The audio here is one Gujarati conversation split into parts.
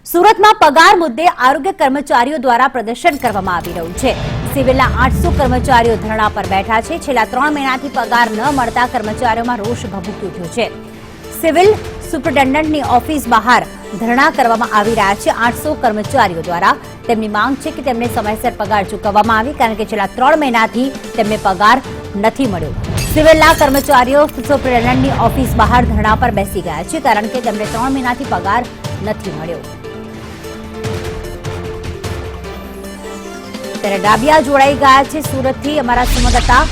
સુરતમાં પગાર મુદ્દે આરોગ્ય કર્મચારીઓ દ્વારા પ્રદર્શન કરવામાં આવી રહ્યું છે। સિવિલના 800 કર્મચારીઓ ધરણા પર બેઠા છે। છેલ્લા 3 મહિનાથી પગાર ન મળતા કર્મચારીઓમાં રોષ ભભૂકી ઉઠ્યો છે। સિવિલ સુપ્રિન્ટેન્ડન્ટની ઓફિસ બહાર ધરણા કરવામાં આવી રહ્યા છે। 800 કર્મચારીઓ દ્વારા તેમની માંગ છે કે તેમને સમયસર પગાર ચૂકવવામાં આવે, કારણ કે છેલ્લા 3 મહિનાથી તેમને પગાર નથી મળ્યો। સિવિલના કર્મચારીઓ સુપ્રિન્ટેન્ડન્ટની ઓફિસ બહાર ધરણા પર બેસી ગયા છે, કારણ કે તેમને 3 મહિનાથી પગાર નથી મળ્યો। ત્યારે રાબિયા જોડાઈ ગયા છે સુરતથી અમારા સંવાદદાતા।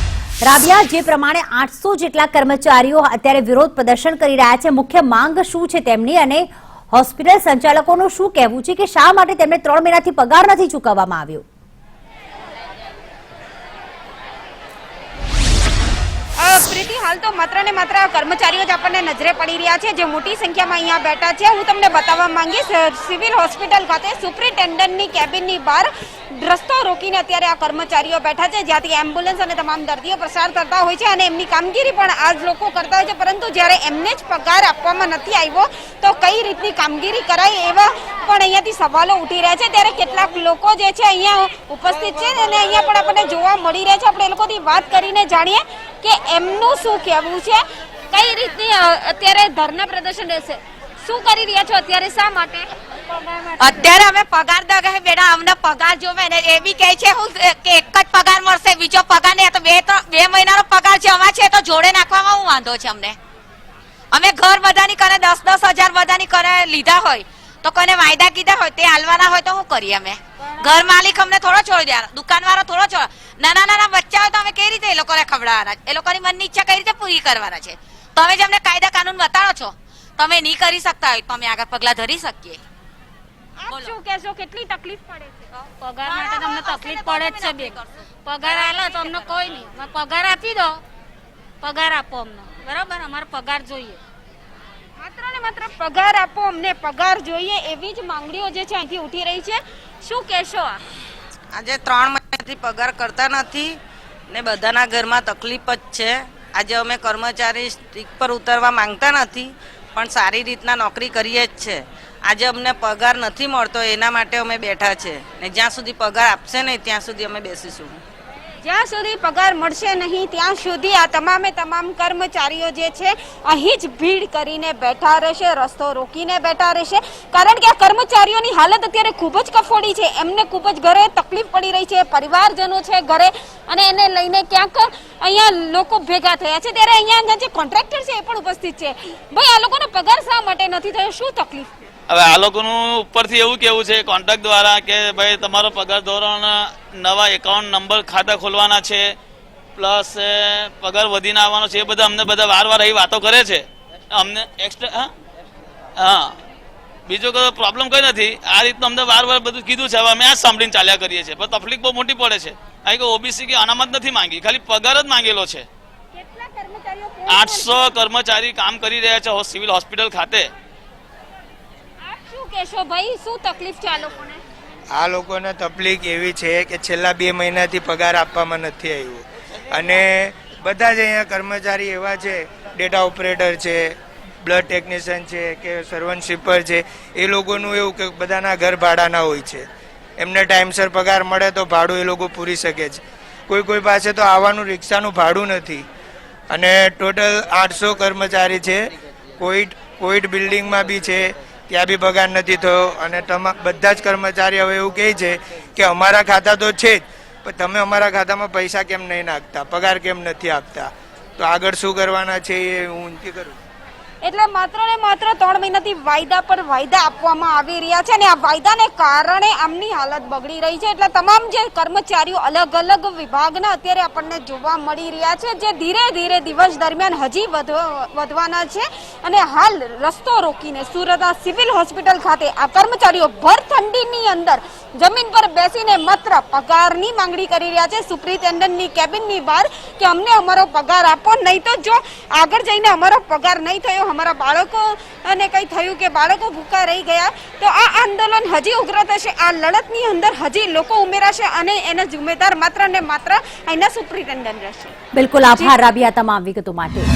રાબિયા, જે પ્રમાણે 800 જેટલા કર્મચારીઓ અત્યારે વિરોધ પ્રદર્શન કરી રહ્યા છે, મુખ્ય માંગ શું છે તેમની, અને હોસ્પિટલ સંચાલકોનું શું કહેવું છે કે શા માટે તેમને 3 મહિનાથી પગાર નથી ચૂકવવામાં આવ્યો? પ્રીતિ, હાલ તો માત્ર ને માત્ર કર્મચારીઓ જ આપણને નજરે પડી રહ્યા છે, જે મોટી સંખ્યામાં અહીંયા બેઠા છે। હું તમને બતાવવા માંગીશ, સિવિલ હોસ્પિટલ ખાતે સુપ્રિન્ટેન્ડન્ટની કેબિનની બહાર રસ્તો રોકીને અત્યારે આ કર્મચારીઓ બેઠા છે, જ્યાંથી એમ્બ્યુલન્સ અને તમામ દર્દીઓ પસાર થતા હોય છે અને એમની કામગીરી પણ આ જ લોકો કરતા હોય છે। પરંતુ જ્યારે એમને જ પગાર આપવામાં નથી આવ્યો તો કઈ રીતની કામગીરી કરાય, એવા પણ અહીંયાથી સવાલો ઉઠી રહ્યા છે। ત્યારે કેટલાક લોકો જે છે અહીંયા ઉપસ્થિત છે અને અહીંયા પણ આપણને જોવા મળી રહ્યા છે। આપણે એ લોકોથી વાત કરીને જાણીએ કે એમનું શું કહેવું છે, કઈ રીતની અત્યારે ધરના પ્રદર્શન રહેશે, શું કરી રહ્યા છો અત્યારે, શા માટે? અત્યારે અમે પગાર દે બેટા, અમને પગાર જોવે ને એ બી કહે છે કે એક જ પગાર મળશે, બીજો પગાર નહીં, તો બે મહિનાનો પગાર જમા છે તો જોડે નાખવામાં હું વાંધો છે અમને? અમે ઘર બધાની કરે 10-10 હજાર બધાની કરે લીધા હોય તો કોઈને વાયદા કીધા હોય તે હાલવાના હોય તો શું કરીએ અમે? ઘર માલિક અમને થોડો છોડી દેવાનો, દુકાનવાળો થોડો છોડ, નાના બચ્ચા હોય તો અમે કઈ રીતે એ લોકોને ખવડાવવાના? એ લોકોની મનની ઈચ્છા કઈ રીતે પૂરી કરવાના છે? તમે જ અમને કાયદા કાનૂન બતાડો છો, તમે નહીં કરી શકતા હોય તો અમે આગળ પગલા ધરી શકીએ। શું કહેશો, કેટલી તકલીફ પડે છે? પગાર માટે તમને તકલીફ પડે જ છે બેન। પગાર આલો તો અમને કોઈ નહીં, પગાર આપી દો, પગાર આપો અમને, બરાબર? અમારે પગાર જોઈએ, માત્ર ને માત્ર પગાર આપો, અમને પગાર જોઈએ, એવી જ માંગણીઓ જે છે અહીંથી ઉઠી રહી છે। શું કહેશો? આજે 3 મહિનાથી પગાર કરતા નથી ને બધાના ઘરમાં તકલીફ જ છે। આજે અમે કર્મચારી સ્ટ્રીક પર ઉતરવા માંગતા નથી, પણ સારી રીતના નોકરી કરીએ જ છે। આજે અમને પગાર નથી મળતો, એના માટે અમે બેઠા છે ને જ્યાં સુધી પગાર આપશે નહીં ત્યાં સુધી અમે બેસીશું। જ્યાં સુધી પગાર મળશે નહીં ત્યાં સુધી આ તમામે તમામ કર્મચારીઓ જે છે અહીં જ ભીડ કરીને બેઠા રહેશે, રસ્તો રોકીને બેઠા રહેશે, કારણ કે આ કર્મચારીઓની હાલત અત્યારે ખૂબ જ કફોડી છે। એમને ખૂબ જ ઘરે તકલીફ પડી રહી છે, પરિવારજનો છે ઘરે, અને એને લઈને ક્યાંક અહીંયા લોકો ભેગા થયા છે। ત્યારે અહીંયા જે કોન્ટ્રાક્ટર છે એ પણ ઉપસ્થિત છે। ભાઈ, આ લોકોનો પગાર શા માટે નથી થયો, શું તકલીફ? હવે આ લોકોનું ઉપરથી એવું કેવું છે કોન્ટ્રાક્ટ દ્વારા કે ભાઈ તમારો પગાર ધોરણ નવા એકાઉન્ટ નંબર ખાતા ખોલવાના છે, પ્લસ પગાર વધીને આવવાનો છે, એ બધા અમને બધા વાર એ વાતો કરે છે અમને એક્સ્ટ્રા। હા, બીજો કોઈ પ્રોબ્લેમ કઈ નથી, આ રીતનું અમને વાર બધું કીધું છે, હવે અમે આ સાંભળીને ચાલ્યા કરીએ છીએ, પણ તકલીફ બહુ મોટી પડે છે। આ કે ઓબીસી કે અનામત નથી માંગી, ખાલી પગાર જ માંગેલો છે। 800 કર્મચારી કામ કરી રહ્યા છે સિવિલ હોસ્પિટલ ખાતે। કેશો ભાઈ, શું તકલીફ છે આ લોકોને? આ લોકોને તકલીફ એવી છે કે છેલ્લા 2 મહિનાથી પગાર આપવામાં નથી આવ્યો, અને બધા જ અહીંયા કર્મચારી એવા છે, ડેટા ઓપરેટર છે, બ્લડ ટેકનિશિયન છે કે સર્વન્ટ સ્વીપર છે, એ લોકોનું એવું કે બધાના ઘર ભાડાના હોય છે, એમને ટાઈમસર પગાર મળે તો ભાડું એ લોકો પૂરી શકે છે। કોઈ પાસે તો આવવાનું રિક્ષાનું ભાડું નથી, અને ટોટલ 800 કર્મચારી છે। કોવિડ બિલ્ડિંગમાં બી છે, ત્યાં બી પગાર નથી થયો, અને બધા જ કર્મચારી હવે એવું કહે છે કે અમારા ખાતા તો છે જ, પણ તમે અમારા ખાતામાં પૈસા કેમ નહીં નાખતા, પગાર કેમ નથી આપતા, તો આગળ શું કરવાના છે એ હું નક્કી કરું। એટલે માત્ર ને માત્ર 3 મહિનાથી વાયદા પર વાયદા આપવામાં આવી રહ્યા છે, અને આ વાયદાને કારણે આમની હાલત બગડી રહી છે। એટલે તમામ જે કર્મચારીઓ અલગ અલગ વિભાગના અત્યારે આપણને જોવા મળી રહ્યા છે, જે ધીરે ધીરે દિવસ દરમિયાન હજી વધવાના છે, અને હાલ રસ્તો રોકીને સુરતના સિવિલ હોસ્પિટલ ખાતે આ કર્મચારીઓ ભર ઠંડીની અંદર જમીન પર બેસીને માત્ર પગારની માંગણી કરી રહ્યા છે સુપ્રિન્ટેન્ડન્ટની કેબિનની બહાર, કે અમને અમારો પગાર આપો, નહીં તો જો આગળ જઈને અમારો પગાર નહીં થયો, અમારા બાળકો અને કંઈ થયું કે બાળકો ભૂખા રહી ગયા તો આ આંદોલન હજી ઉગ્ર થશે। આ લડતની અંદર હજી લોકો ઉમેરાશે અને એના જિમ્મેદાર માત્ર ને માત્ર અહીંના સુપ્રિન્ટેન્ડન્ટ રહેશે। બિલકુલ, આભાર રાબિયા તમામ વિગતો માટે।